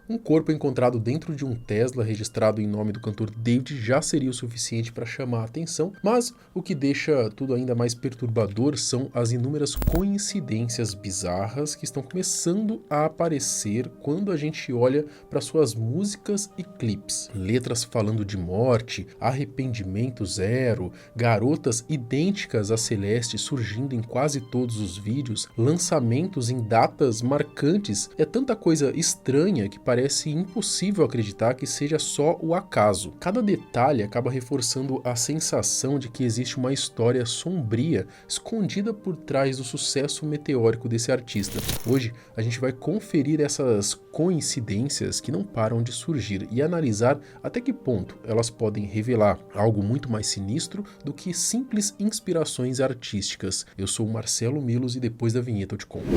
Um corpo encontrado dentro de um Tesla registrado em nome do cantor David já seria o suficiente para chamar a atenção, mas o que deixa tudo ainda mais perturbador são as inúmeras coincidências bizarras que estão começando a aparecer quando a gente olha para suas músicas e clipes. Letras falando de morte, arrependimento zero, garotas idênticas a Celeste surgindo em quase todos os vídeos, lançamentos em datas marcantes, é tanta coisa estranha que parece impossível acreditar que seja só o acaso. Cada detalhe acaba reforçando a sensação de que existe uma história sombria escondida por trás do sucesso meteórico desse artista. Hoje a gente vai conferir essas coincidências que não param de surgir e analisar até que ponto elas podem revelar algo muito mais sinistro do que simples inspirações artísticas. Eu sou o Marcelo Milos e depois da vinheta eu te conto.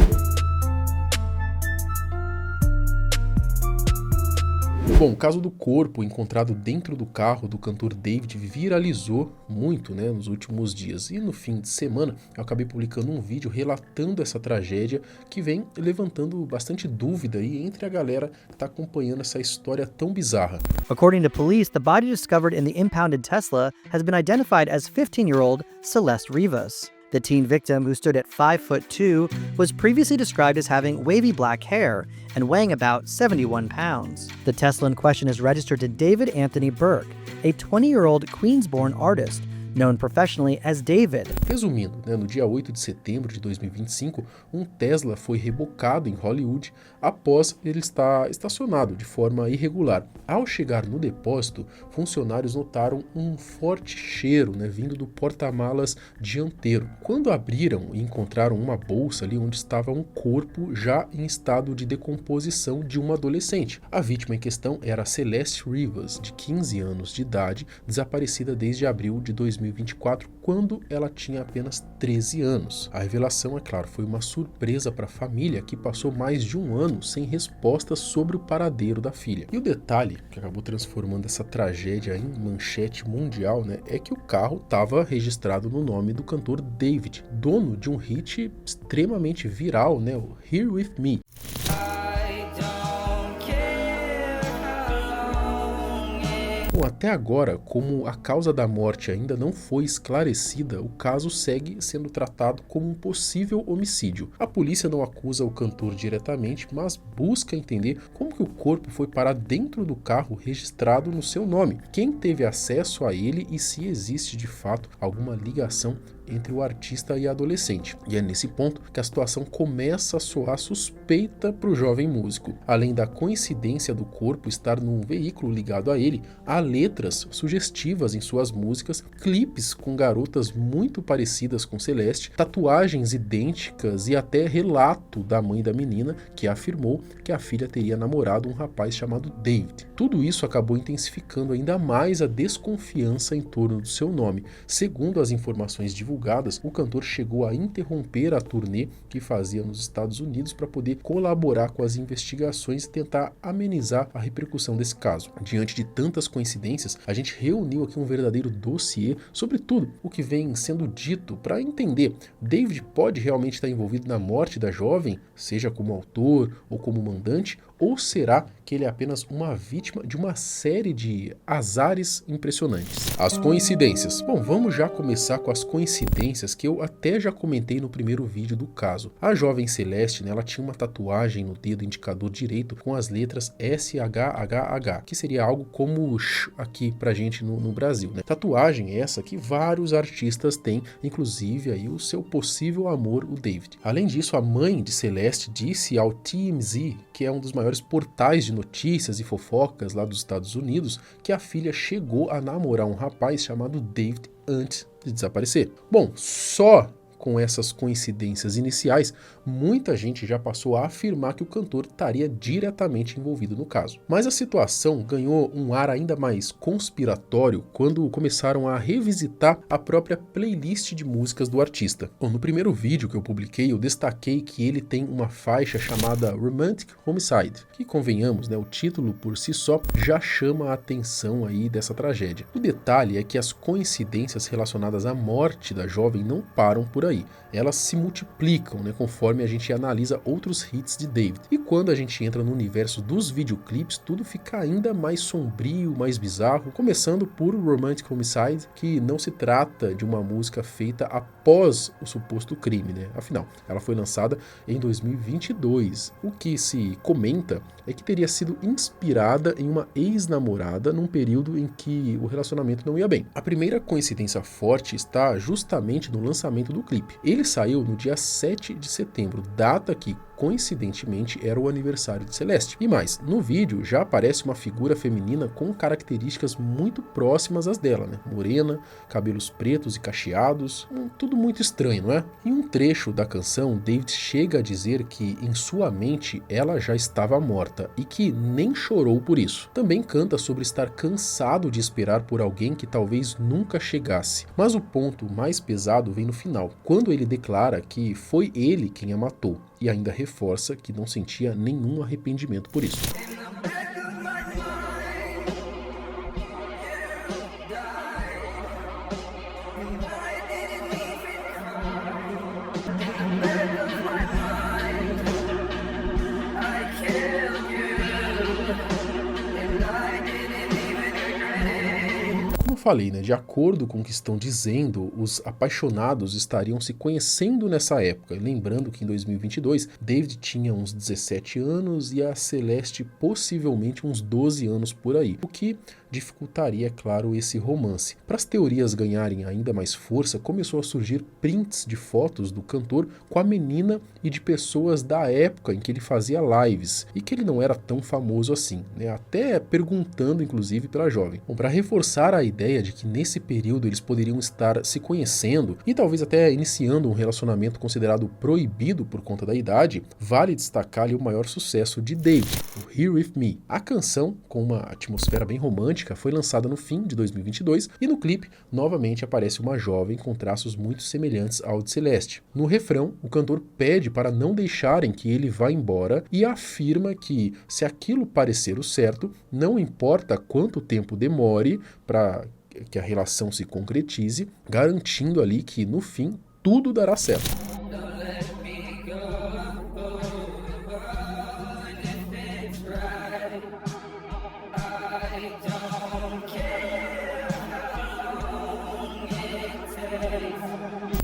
Bom, o caso do corpo encontrado dentro do carro do cantor David viralizou muito, nos últimos dias. E no fim de semana eu acabei publicando um vídeo relatando essa tragédia que vem levantando bastante dúvida aí entre a galera que está acompanhando essa história tão bizarra. According to police, the body discovered in the impounded Tesla has been identified as 15-year-old Celeste Rivas. The teen victim, who stood at 5'2", was previously described as having wavy black hair and weighing about 71 pounds. The Tesla in question is registered to David Anthony Burke, a 20-year-old Queens-born artist known professionally as David. Resumindo, no dia 8 de setembro de 2025, um Tesla foi rebocado em Hollywood após ele estar estacionado de forma irregular. Ao chegar no depósito, funcionários notaram um forte cheiro vindo do porta-malas dianteiro. Quando abriram e encontraram uma bolsa ali onde estava um corpo já em estado de decomposição de uma adolescente. A vítima em questão era Celeste Rivas, de 15 anos de idade, desaparecida desde abril de 2024, quando ela tinha apenas 13 anos. A revelação, é claro, foi uma surpresa para a família, que passou mais de um ano sem respostas sobre o paradeiro da filha. E o detalhe que acabou transformando essa tragédia em manchete mundial, é que o carro estava registrado no nome do cantor David, dono de um hit extremamente viral, o Here With Me. Bom, até agora, como a causa da morte ainda não foi esclarecida, o caso segue sendo tratado como um possível homicídio. A polícia não acusa o cantor diretamente, mas busca entender como que o corpo foi parar dentro do carro registrado no seu nome, quem teve acesso a ele e se existe de fato alguma ligação entre o artista e a adolescente. E é nesse ponto que a situação começa a soar suspeita para o jovem músico. Além da coincidência do corpo estar num veículo ligado a ele, há letras sugestivas em suas músicas, clipes com garotas muito parecidas com Celeste, tatuagens idênticas e até relato da mãe da menina, que afirmou que a filha teria namorado um rapaz chamado David. Tudo isso acabou intensificando ainda mais a desconfiança em torno do seu nome. Segundo as informações divulgadas, o cantor chegou a interromper a turnê que fazia nos Estados Unidos para poder colaborar com as investigações e tentar amenizar a repercussão desse caso. Diante de tantas coincidências, a gente reuniu aqui um verdadeiro dossiê sobre tudo o que vem sendo dito para entender: David pode realmente estar envolvido na morte da jovem, seja como autor ou como mandante, ou será que ele é apenas uma vítima de uma série de azares impressionantes? As coincidências. Bom, vamos já começar com as coincidências que eu até já comentei no primeiro vídeo do caso. A jovem Celeste, ela tinha uma tatuagem no dedo indicador direito com as letras SHHH, que seria algo como sh aqui pra gente no Brasil, Tatuagem essa que vários artistas têm, inclusive aí o seu possível amor, o David. Além disso, a mãe de Celeste disse ao TMZ, que é um dos maiores portais de notícias e fofocas lá dos Estados Unidos, que a filha chegou a namorar um rapaz chamado David antes de desaparecer. Bom, só com essas coincidências iniciais, muita gente já passou a afirmar que o cantor estaria diretamente envolvido no caso. Mas a situação ganhou um ar ainda mais conspiratório quando começaram a revisitar a própria playlist de músicas do artista. Bom, no primeiro vídeo que eu publiquei, eu destaquei que ele tem uma faixa chamada Romantic Homicide, que, convenhamos, o título por si só já chama a atenção aí dessa tragédia. O detalhe é que as coincidências relacionadas à morte da jovem não param por aí. aí. Elas se multiplicam, né, conforme a gente analisa outros hits de David. E quando a gente entra no universo dos videoclipes, tudo fica ainda mais sombrio, mais bizarro, começando por Romantic Homicide, que não se trata de uma música feita após o suposto crime, né? Afinal, ela foi lançada em 2022. O que se comenta é que teria sido inspirada em uma ex-namorada num período em que o relacionamento não ia bem. A primeira coincidência forte está justamente no lançamento do clipe. Ele saiu no dia 7 de setembro, data que coincidentemente era o aniversário de Celeste. E mais, no vídeo já aparece uma figura feminina com características muito próximas às dela, né? Morena, cabelos pretos e cacheados, tudo muito estranho, não é? Em um trecho da canção, David chega a dizer que em sua mente ela já estava morta e que nem chorou por isso. Também canta sobre estar cansado de esperar por alguém que talvez nunca chegasse. Mas o ponto mais pesado vem no final, quando ele declara que foi ele quem a matou e ainda reforça que não sentia nenhum arrependimento por isso. Falei, né? De acordo com o que estão dizendo, os apaixonados estariam se conhecendo nessa época. Lembrando que em 2022, David tinha uns 17 anos e a Celeste possivelmente uns 12 anos por aí, o que dificultaria, é claro, esse romance. Para as teorias ganharem ainda mais força, começou a surgir prints de fotos do cantor com a menina e de pessoas da época em que ele fazia lives e que ele não era tão famoso assim, né? Até perguntando, inclusive, pela jovem. Bom, para reforçar a ideia de que nesse período eles poderiam estar se conhecendo e talvez até iniciando um relacionamento considerado proibido por conta da idade, vale destacar ali o maior sucesso de David, o Here With Me. A canção, com uma atmosfera bem romântica, foi lançada no fim de 2022 e no clipe novamente aparece uma jovem com traços muito semelhantes ao de Celeste. No refrão, o cantor pede para não deixarem que ele vá embora e afirma que se aquilo parecer o certo, não importa quanto tempo demore para que a relação se concretize, garantindo ali que no fim tudo dará certo.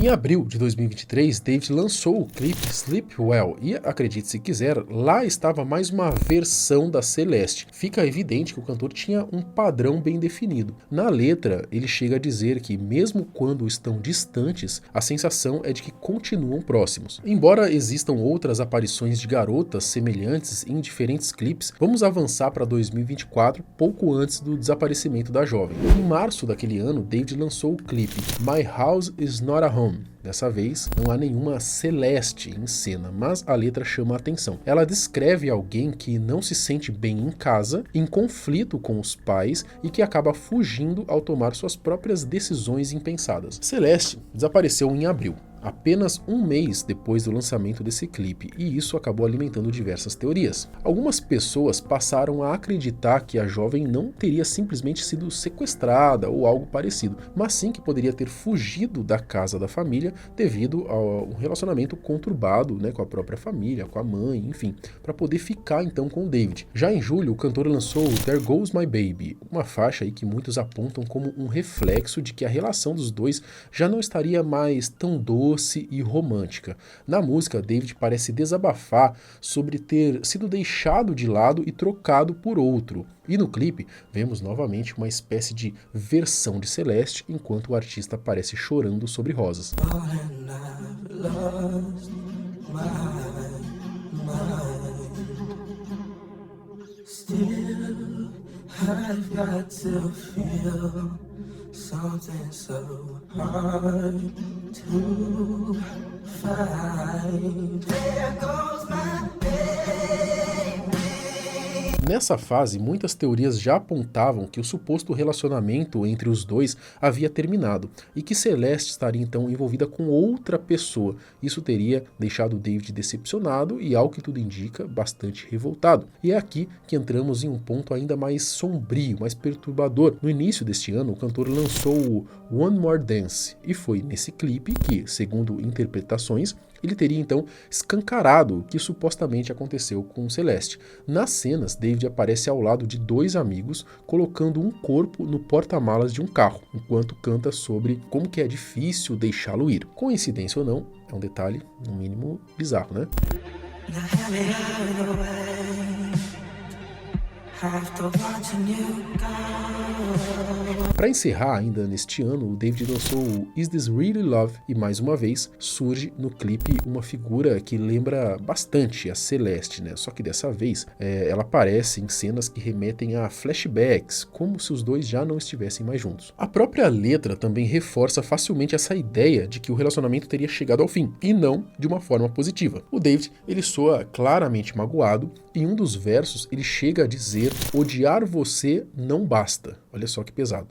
Em abril de 2023, David lançou o clipe Sleep Well e, acredite se quiser, lá estava mais uma versão da Celeste. Fica evidente que o cantor tinha um padrão bem definido. Na letra, ele chega a dizer que mesmo quando estão distantes, a sensação é de que continuam próximos. Embora existam outras aparições de garotas semelhantes em diferentes clipes, vamos avançar para 2024, pouco antes do desaparecimento da jovem. Em março daquele ano, David lançou o clipe My House Is Not a Home. Dessa vez, não há nenhuma Celeste em cena, mas a letra chama a atenção. Ela descreve alguém que não se sente bem em casa, em conflito com os pais e que acaba fugindo ao tomar suas próprias decisões impensadas. Celeste desapareceu em abril, apenas um mês depois do lançamento desse clipe, e isso acabou alimentando diversas teorias. Algumas pessoas passaram a acreditar que a jovem não teria simplesmente sido sequestrada ou algo parecido, mas sim que poderia ter fugido da casa da família devido a um relacionamento conturbado, né, com a própria família, com a mãe, enfim, para poder ficar então com o David. Já em julho, o cantor lançou There Goes My Baby, uma faixa aí que muitos apontam como um reflexo de que a relação dos dois já não estaria mais tão doce e romântica. Na música, David parece desabafar sobre ter sido deixado de lado e trocado por outro. E no clipe, vemos novamente uma espécie de versão de Celeste, enquanto o artista aparece chorando sobre rosas. Something so hard to find. There goes my baby. Nessa fase, muitas teorias já apontavam que o suposto relacionamento entre os dois havia terminado e que Celeste estaria então envolvida com outra pessoa. Isso teria deixado David decepcionado e, ao que tudo indica, bastante revoltado. E é aqui que entramos em um ponto ainda mais sombrio, mais perturbador. No início deste ano, o cantor lançou o One More Dance e foi nesse clipe que, segundo interpretações, ele teria então escancarado o que supostamente aconteceu com Celeste. Nas cenas, David aparece ao lado de dois amigos, colocando um corpo no porta-malas de um carro, enquanto canta sobre como que é difícil deixá-lo ir. Coincidência ou não, é um detalhe, no mínimo, bizarro, né? Para encerrar ainda neste ano, o David lançou o Is This Really Love e mais uma vez surge no clipe uma figura que lembra bastante a Celeste, né? Só que dessa vez ela aparece em cenas que remetem a flashbacks, como se os dois já não estivessem mais juntos. A própria letra também reforça facilmente essa ideia de que o relacionamento teria chegado ao fim, e não de uma forma positiva. O David, ele soa claramente magoado, e em um dos versos ele chega a dizer: odiar você não basta. Olha só que pesado.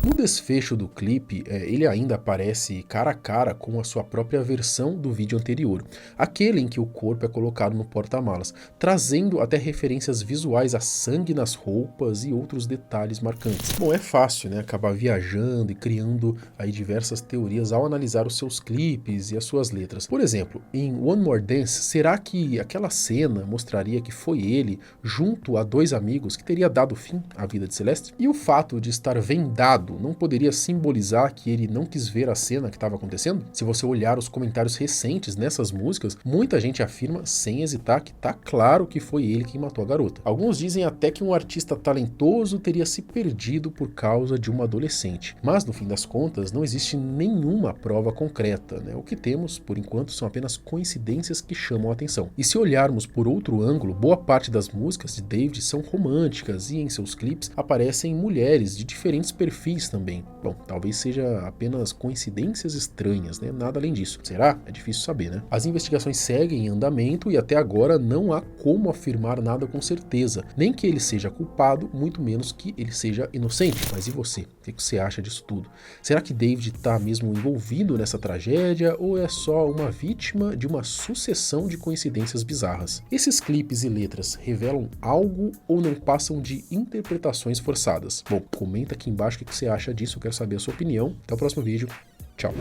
No desfecho do clipe, ele ainda aparece cara a cara com a sua própria versão do vídeo anterior, aquele em que o corpo é colocado no porta-malas, trazendo até referências visuais a sangue nas roupas e outros detalhes marcantes. Bom, é fácil, né, acabar viajando e criando aí diversas teorias ao analisar os seus clipes e as suas letras. Por exemplo, em One More Dance, será que aquela cena mostraria que foi ele, junto a dois amigos, que teria dado fim à vida de Celeste? E o fato de estar vendado não poderia simbolizar que ele não quis ver a cena que estava acontecendo? Se você olhar os comentários recentes nessas músicas, muita gente afirma, sem hesitar, que tá claro que foi ele quem matou a garota. Alguns dizem até que um artista talentoso teria se perdido por causa de uma adolescente. Mas, no fim das contas, não existe nenhuma prova concreta, né? O que temos, por enquanto, são apenas coincidências que chamam a atenção. E se olharmos por outro ângulo, boa parte das músicas de David são românticas e em seus clipes aparecem mulheres de diferentes perfis também. Bom, talvez seja apenas coincidências estranhas, né? Nada além disso. Será? É difícil saber, né? As investigações seguem em andamento e até agora não há como afirmar nada com certeza. Nem que ele seja culpado, muito menos que ele seja inocente. Mas e você? O que você acha disso tudo? Será que David está mesmo envolvido nessa tragédia ou é só uma vítima de uma sucessão de coincidências bizarras? Esses clipes e letras revelam algo ou não passam de interpretações forçadas? Bom, comenta aqui embaixo o que você acha disso, eu quero saber a sua opinião. Até o próximo vídeo. Tchau.